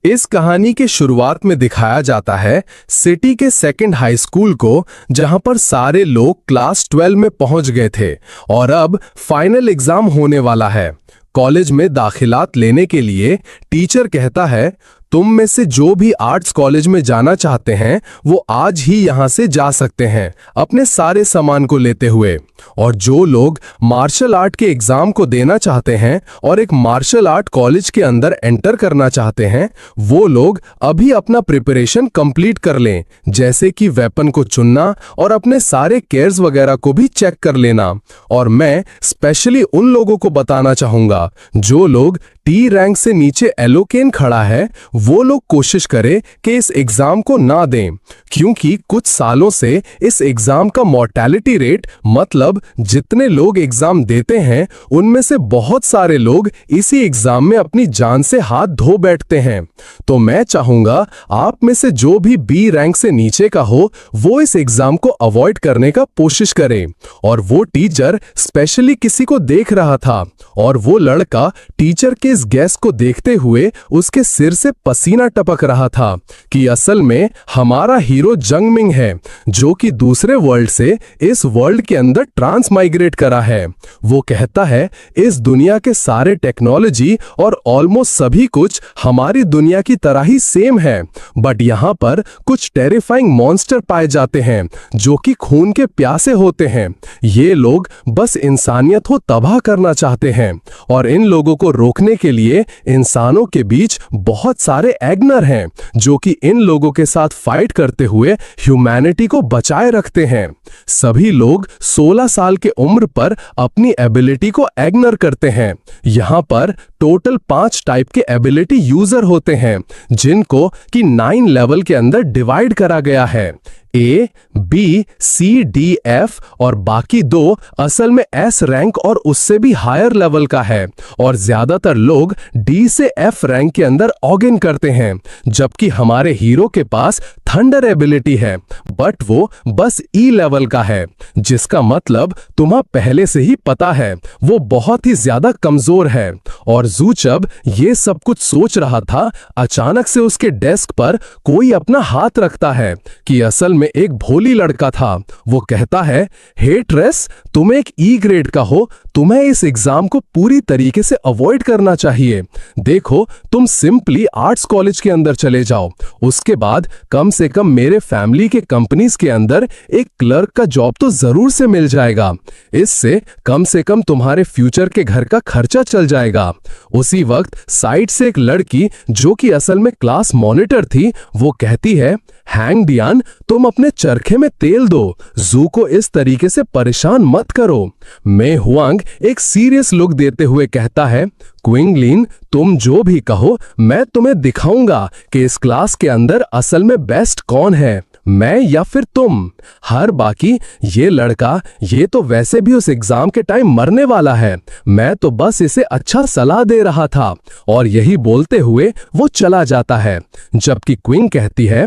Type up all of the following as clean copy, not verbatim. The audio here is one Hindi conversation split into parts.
इस कहानी के शुरुआत में दिखाया जाता है सिटी के सेकंड हाई स्कूल को, जहां पर सारे लोग क्लास 12 में पहुंच गए थे और अब फाइनल एग्जाम होने वाला है। कॉलेज में दाखिलात लेने के लिए टीचर कहता है, तुम में से जो भी आर्ट्स कॉलेज में जाना चाहते हैं वो आज ही यहां से जा सकते हैं अपने सारे सामान को लेते हुए, और जो लोग मार्शल आर्ट के एग्जाम को देना चाहते हैं और एक मार्शल आर्ट कॉलेज के अंदर एंटर करना चाहते हैं वो लोग अभी अपना प्रिपरेशन कंप्लीट कर लें, जैसे कि वेपन को चुनना और अपने सारे केयर्स वगैरह को भी चेक कर लेना। और मैं स्पेशली उन लोगों को बताना चाहूंगा जो लोग टी रैंक से नीचे एलोकेन खड़ा है, वो लोग कोशिश करें कि इस एग्जाम को ना दें, क्योंकि कुछ सालों से इस एग्जाम का मोर्टेलिटी रेट, मतलब जितने लोग एग्जाम देते हैं उनमें से बहुत सारे लोग इसी एग्जाम में अपनी जान से हाथ धो बैठते हैं। तो मैं चाहूंगा आप में से जो भी बी रैंक से नीचे का हो वो इस एग्जाम को अवॉइड करने का कोशिश करें। और वो टीचर स्पेशली किसी को देख रहा था और वो लड़का टीचर के इस गैस को देखते हुए उसके सिर से पसीना टपक रहा था कि असल में हमारा हीरो जंगमिंग है, जो कि दूसरे वर्ल्ड से इस वर्ल्ड के अंदर ट्रांस माइग्रेट करा है। वो कहता है इस दुनिया के सारे टेक्नोलॉजी और ऑलमोस्ट सभी कुछ हमारी दुनिया की तरह ही सेम है, बट यहाँ पर कुछ टेरिफाइंग मॉन्स्टर पाए जाते हैं जो कि खून के प्यासे होते हैं। ये लोग बस इंसानियत को तबाह करना चाहते हैं और इन लोगों को रोकने के लिए इंसानों के बीच बहुत सारे एग्नर हैं जो कि इन लोगों के साथ फाइट करते हुए ह्यूमैनिटी को बचाए रखते हैं। सभी लोग 16 साल के उम्र पर अपनी एबिलिटी को एग्नर करते हैं। यहाँ पर टोटल 5 टाइप के एबिलिटी यूजर होते हैं जिनको कि 9 लेवल के अंदर डिवाइड करा गया है। A, B, C, D, F और बाकी 2 असल में S रैंक और उससे भी हायर लेवल का है, और ज्यादातर लोग D से F रैंक के अंदर ऑगिन करते हैं, जबकि हमारे हीरो के पास थंडर एबिलिटी है, बट वो बस E लेवल का है, जिसका मतलब तुम्हें पहले से ही पता है वो बहुत ही ज्यादा कमजोर है। और जूचब ये सब कुछ सोच रहा था, अचानक से उसके डेस्क पर कोई अपना हाथ रखता है कि असल में एक भोली लड़का था। वो कहता है, हे ट्रेस, तुम एक ई ग्रेड का हो, तुम्हें इस एग्जाम को पूरी तरीके से अवॉइड करना चाहिए। देखो, तुम सिंपली आर्ट्स कॉलेज के अंदर चले जाओ, उसके बाद कम से कम मेरे फैमिली के कंपनीज के अंदर एक क्लर्क का जॉब तो जरूर से मिल जाएगा। इससे कम से कम तुम्हारे फ्यूचर के घर का खर्चा चल जाएगा। उसी वक्त साइड से एक लड़की, जो कि असल में क्लास मॉनिटर थी, वो कहती है, हैंग डियान, तुम अपने चरखे में तेल दो, जू को इस तरीके से परेशान मत करो। मे हुआंग एक सीरियस लुक देते हुए कहता है, क्विंगलिन, तुम जो भी कहो, मैं तुम्हें दिखाऊंगा कि इस क्लास के अंदर असल में बेस्ट कौन है, मैं या फिर तुम। हर बाकी ये लड़का, ये तो वैसे भी उस एग्जाम के टाइम मरने वाला है, मैं तो बस इसे अच्छा सलाह दे रहा था। और यही बोलते हुए वो चला जाता है, जबकि क्वीन कहती है,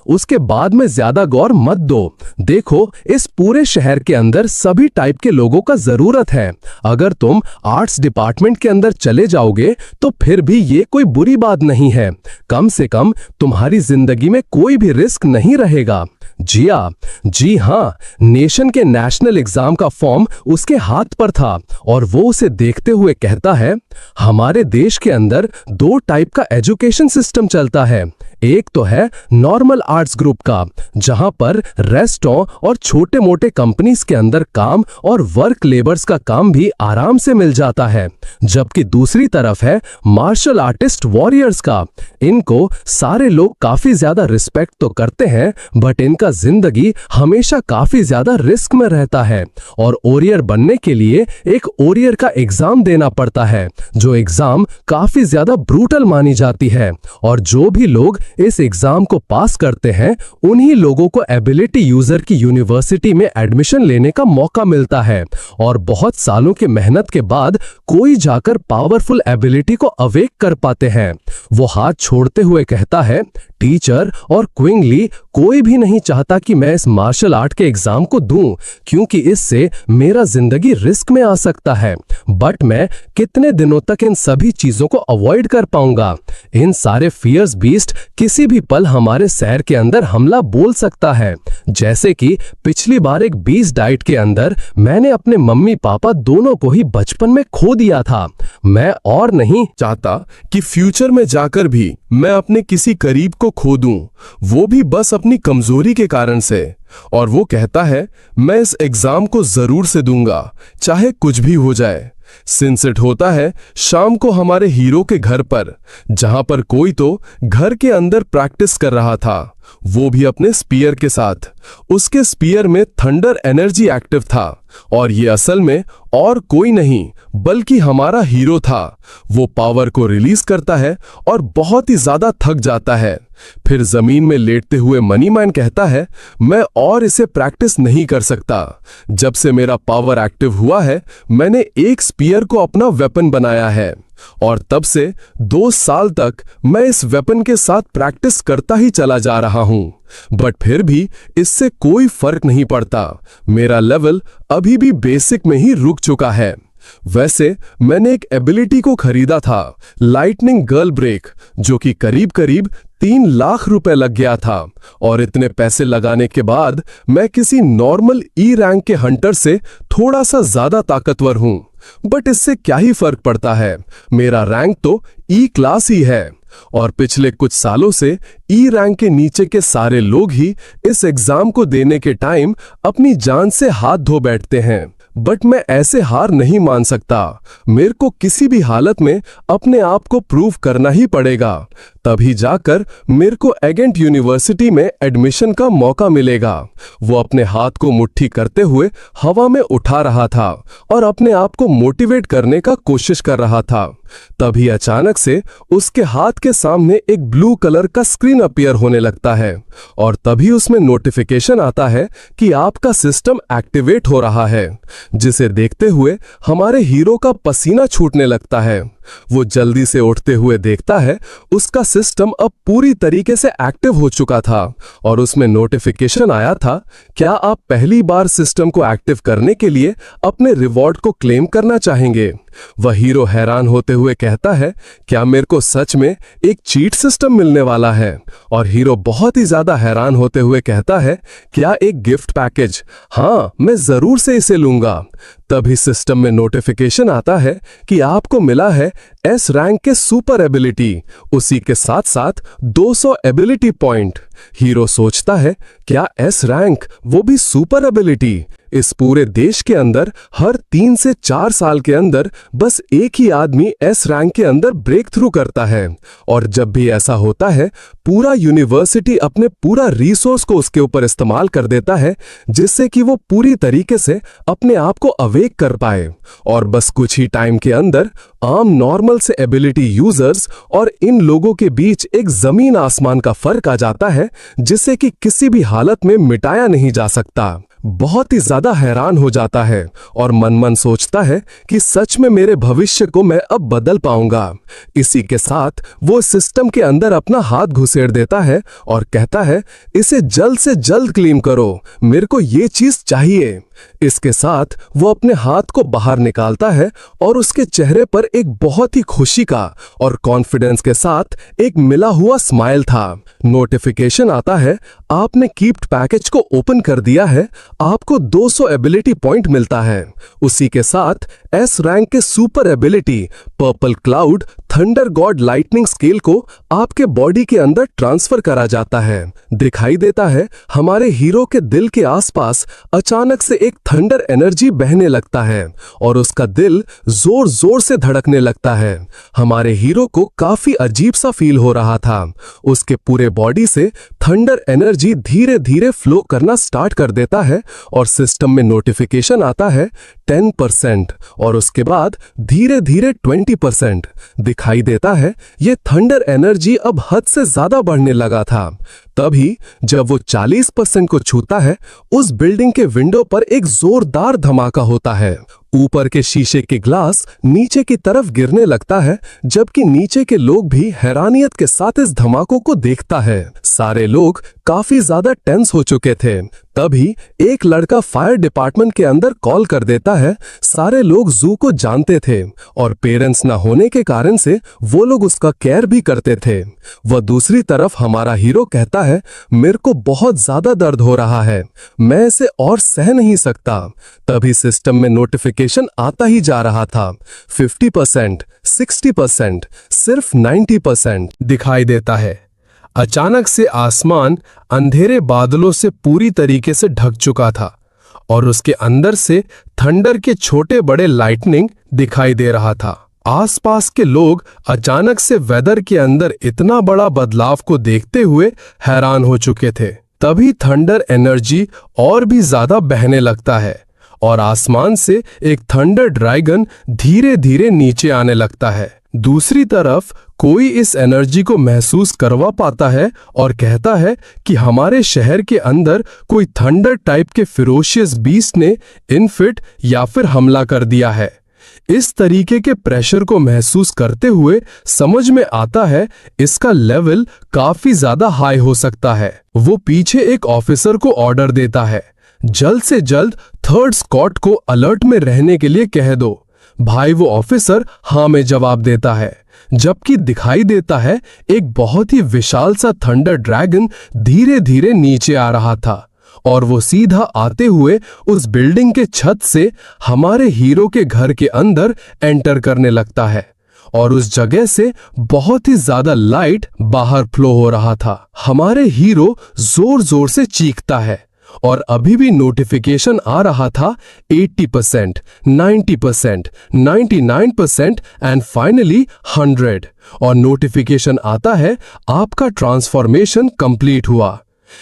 उसके बाद में ज्यादा गौर मत दो। देखो, इस पूरे शहर के अंदर सभी टाइप के लोगों का जरूरत है। अगर तुम आर्ट्स डिपार्टमेंट के अंदर चले जाओगे तो फिर भी ये कोई बुरी बात नहीं है, कम से कम तुम्हारी जिंदगी में कोई भी रिस्क नहीं रहेगा। जी हाँ, नेशन के नेशनल एग्जाम का फॉर्म उसके हाथ पर था और वो उसे देखते हुए कहता है, हमारे देश के अंदर 2 टाइप का एजुकेशन सिस्टम चलता है। एक तो है नॉर्मल आर्ट्स ग्रुप का, जहां पर रेस्टोरेंट और छोटे मोटे कंपनीज के अंदर काम और वर्क लेबर्स का काम भी आराम से मिल जाता है, जबकि दूसरी तरफ है मार्शल आर्टिस्ट वॉरियर्स का। इनको सारे लोग काफी ज्यादा रिस्पेक्ट तो करते हैं, बट इनका जिंदगी हमेशा काफी ज्यादा रिस्क में रहता है और ओरियर बनने के लिए एक ओरियर का एग्जाम देना पड़ता है, जो एग्जाम काफी ज्यादा ब्रूटल मानी जाती है। और जो भी लोग इस एग्जाम को पास करते हैं उन्हीं लोगों को एबिलिटी यूजर की यूनिवर्सिटी में एडमिशन लेने का मौका मिलता है और बहुत सालों की मेहनत के बाद कोई जाकर पावरफुल एबिलिटी को अवेक कर पाते हैं। वो हाथ छोड़ते हुए कहता है, टीचर और क्विंगली, कोई भी नहीं चाहता कि मैं इस मार्शल आर्ट के एग्जाम को दूं क्योंकि इससे मेरा जिंदगी रिस्क में आ सकता है, बट मैं कितने दिनों तक इन सभी चीजों को अवॉइड कर पाऊंगा। इन सारे फियर्स बीस्ट किसी भी पल हमारे शहर के अंदर हमला बोल सकता है, जैसे कि पिछली बार एक 20 डाइट के अंदर मैंने अपने मम्मी पापा दोनों को ही बचपन में खो दिया था। मैं और नहीं चाहता कि फ्यूचर में जाकर भी मैं अपने किसी करीब को खो दूं, वो भी बस अपनी कमजोरी के कारण से। और वो कहता है, मैं इस एग्जाम को जरूर से दूंगा, चाहे कुछ भी हो जाए। सिनसेट होता है शाम को हमारे हीरो के घर पर, जहां पर कोई तो घर के अंदर प्रैक्टिस कर रहा था, वो भी अपने स्पीयर के साथ। उसके स्पीयर में थंडर एनर्जी एक्टिव था और ये असल में और कोई नहीं बल्कि हमारा हीरो था। वो पावर को रिलीज करता है और बहुत ही ज्यादा थक जाता है। फिर जमीन में लेटते हुए मनी मैन कहता है, मैं और इसे प्रैक्टिस नहीं कर सकता। जब से मेरा पावर एक्टिव हुआ है मैंने एक स्पीयर को अपना वेपन बनाया है और तब से 2 साल तक मैं इस वेपन के साथ प्रैक्टिस करता ही चला जा रहा हूं, बट फिर भी इससे कोई फर्क नहीं पड़ता। मेरा लेवल अभी भी बेसिक में ही रुक चुका है। वैसे मैंने एक एबिलिटी को खरीदा था, लाइटनिंग गर्ल ब्रेक, जो कि करीब करीब 3 लाख रुपए लग गया था। और इतने पैसे लगाने के बाद मैं किसी नॉर्मल ई रैंक के हंटर से थोड़ा सा ज्यादा ताकतवर हूं, बट इससे क्या ही फर्क पड़ता है, मेरा रैंक तो ई क्लास ही है। और पिछले कुछ सालों से ई रैंक के नीचे के सारे लोग ही इस एग्जाम को देने के टाइम अपनी जान से हाथ धो बैठते हैं, बट मैं ऐसे हार नहीं मान सकता। मेरे को किसी भी हालत में अपने आप को प्रूव करना ही पड़ेगा, तभी जाकर मेरे को एगेंट यूनिवर्सिटी में एडमिशन का मौका मिलेगा। वो अपने हाथ को मुट्ठी करते हुए हवा में उठा रहा था और अपने आप को मोटिवेट करने का कोशिश कर रहा था। तभी अचानक से उसके हाथ के सामने एक ब्लू कलर का स्क्रीन अपीयर होने लगता है और तभी उसमें नोटिफिकेशन आता है कि आपका सिस्टम एक्टिवेट हो रहा है, जिसे देखते हुए हमारे हीरो का पसीना छूटने लगता है। वो जल्दी से उठते हुए देखता है उसका सिस्टम अब पूरी तरीके से एक्टिव हो चुका था और उसमें नोटिफिकेशन आया था, क्या आप पहली बार सिस्टम को एक्टिव करने के लिए अपने रिवॉर्ड को क्लेम करना चाहेंगे? वह हीरो हैरान होते हुए कहता है, क्या मेरे को सच में एक चीट सिस्टम मिलने वाला है? और हीरो बहुत ही ज्यादा हैरान होते हुए कहता है, क्या एक गिफ्ट पैकेज? हाँ, मैं जरूर से इसे लूंगा। तभी सिस्टम में नोटिफिकेशन आता है कि आपको मिला है एस रैंक के सुपर एबिलिटी, उसी के साथ साथ 200 एबिलिटी पॉइंट। हीरो सोचता है, क्या एस रैंक, वो भी सुपर एबिलिटी? इस पूरे देश के अंदर हर 3 से 4 साल के अंदर बस एक ही आदमी एस रैंक के अंदर ब्रेक थ्रू करता है, और जब भी ऐसा होता है पूरा यूनिवर्सिटी अपने पूरा रिसोर्स को उसके ऊपर इस्तेमाल कर देता है, जिससे कि वो पूरी तरीके से अपने आप को अवेक कर पाए। और बस कुछ ही टाइम के अंदर आम नॉर्मल से एबिलिटी यूजर्स और इन लोगों के बीच एक जमीन आसमान का फर्क आ जाता है, जिसे कि किसी भी हालत में मिटाया नहीं जा सकता। बहुत ही ज्यादा हैरान हो जाता है और मन मन सोचता है कि सच में मेरे भविष्य को मैं अब बदल पाऊंगा। इसी के साथ वो सिस्टम के अंदर अपना हाथ घुसेड़ देता है और कहता है, इसे जल्द से जल्द क्लेम करो, मेरे को ये चीज चाहिए। इसके साथ वो अपने हाथ को बाहर निकालता है और उसके चेहरे पर एक बहुत ही खुशी का और कॉन्फिडेंस के साथ एक मिला हुआ स्माइल था। नोटिफिकेशन आता है, आपने कीप्ड पैकेज को ओपन कर दिया है, आपको 200 एबिलिटी पॉइंट मिलता है। उसी के साथ एस रैंक के super ability purple cloud thunder God lightning scale को आपके बॉडी के अंदर ट्रांसफर करा जाता है। दिखाई देता है हमारे हीरो के दिल के आसपास अचानक से एक थंडर एनर्जी बहने लगता है और उसका दिल जोर जोर से धड़कने लगता है। हमारे हीरो को काफी अजीब सा फील हो रहा था। उसके पूरे बॉडी से थंडर एनर्जी धीरे धीरे फ्लो करना स्टार्ट कर देता है और सिस्टम में नोटिफिकेशन आता है 10% और उसके बाद धीरे धीरे 20% दिखाई देता है। ये थंडर एनर्जी अब हद से ज्यादा बढ़ने लगा था। तभी जब वो 40% को छूता है, उस बिल्डिंग के विंडो पर एक जोरदार धमाका होता है। ऊपर के शीशे के ग्लास नीचे की तरफ गिरने लगता है, जबकि नीचे के लोग भी हैरानियत के साथ इस धमाकों को देखता है। सारे लोग काफी ज्यादा टेंस हो चुके थे। तभी एक लड़का फायर डिपार्टमेंट के अंदर कॉल कर देता है। सारे लोग जू को जानते थे और पेरेंट्स ना होने के कारण से वो लोग उसका केयर भी करते थे। वह दूसरी तरफ हमारा हीरो कहता है, मेरे को बहुत ज्यादा दर्द हो रहा है, मैं इसे और सह नहीं सकता। तभी सिस्टम में नोटिफिकेशन आता ही जा रहा था। 50%, 60%, सिर्फ 90% दिखाई देता है। अचानक से आसमान अंधेरे बादलों से पूरी तरीके से ढक चुका था और उसके अंदर से थंडर के छोटे बड़े लाइटनिंग दिखाई दे रहा था। आसपास के लोग अचानक से वेदर के अंदर इतना बड़ा बदलाव को देखते हुए हैरान हो चुके थे। तभी थंडर एनर्जी और भी ज्यादा बहने लगता है और आसमान से एक थंडर ड्रैगन धीरे धीरे नीचे आने लगता है। दूसरी तरफ कोई इस एनर्जी को महसूस करवा पाता है और कहता है कि हमारे शहर के अंदर कोई थंडर टाइप के फिरोशियस बीस्ट ने इनफिट या फिर हमला कर दिया है। इस तरीके के प्रेशर को महसूस करते हुए समझ में आता है इसका लेवल काफी ज्यादा हाई हो सकता है। वो पीछे एक ऑफिसर को ऑर्डर देता है, जल्द से जल्द थर्ड स्क्वाड को अलर्ट में रहने के लिए कह दो। भाई वो ऑफिसर हाँ में जवाब देता है, जबकि दिखाई देता है एक बहुत ही विशाल सा थंडर ड्रैगन धीरे धीरे नीचे आ रहा था और वो सीधा आते हुए उस बिल्डिंग के छत से हमारे हीरो के घर के अंदर एंटर करने लगता है और उस जगह से बहुत ही ज्यादा लाइट बाहर फ्लो हो रहा था। हमारे हीरो जोर जोर से चीखता है और अभी भी नोटिफिकेशन आ रहा था 80%, 90%, 99% एंड फाइनली 100 और नोटिफिकेशन आता है आपका ट्रांसफॉर्मेशन कंप्लीट हुआ।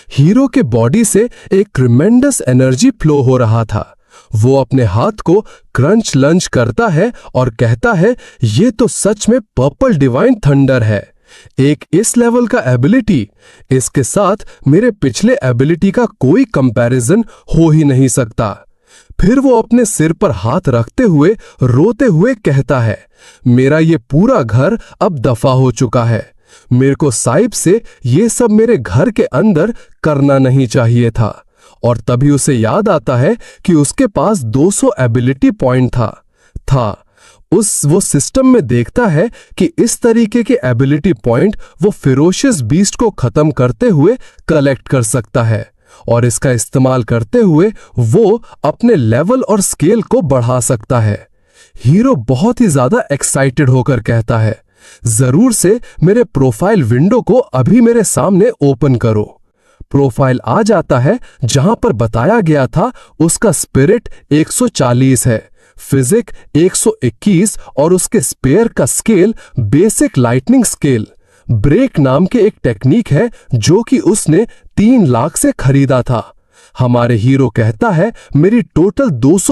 हीरो के बॉडी से एक ट्रिमेंडस एनर्जी फ्लो हो रहा था। वो अपने हाथ को क्रंच लंच करता है और कहता है ये तो सच में पर्पल डिवाइन थंडर है। एक इस लेवल का एबिलिटी, इसके साथ मेरे पिछले एबिलिटी का कोई कंपैरिजन हो ही नहीं सकता। फिर वो अपने सिर पर हाथ रखते हुए रोते हुए कहता है, मेरा ये पूरा घर अब दफा हो चुका है। मेरे को साहिब से ये सब मेरे घर के अंदर करना नहीं चाहिए था। और तभी उसे याद आता है कि उसके पास 200 एबिलिटी पॉइंट था। वो सिस्टम में देखता है कि इस तरीके के एबिलिटी पॉइंट वो फिरोशियस बीस्ट को खत्म करते हुए कलेक्ट कर सकता है और इसका इस्तेमाल करते हुए वो अपने लेवल और स्केल को बढ़ा सकता है। हीरो बहुत ही ज्यादा एक्साइटेड होकर कहता है, जरूर से मेरे प्रोफाइल विंडो को अभी मेरे सामने ओपन करो। प्रोफाइल आ जाता है जहां पर बताया गया था उसका स्पिरिट 140 है, फिजिक 121 और उसके स्पेयर का scale basic lightning scale. Break नाम के एक टेक्निक है जो कि उसने 3 लाख से खरीदा था। हमारे हीरो कहता है मेरी टोटल 200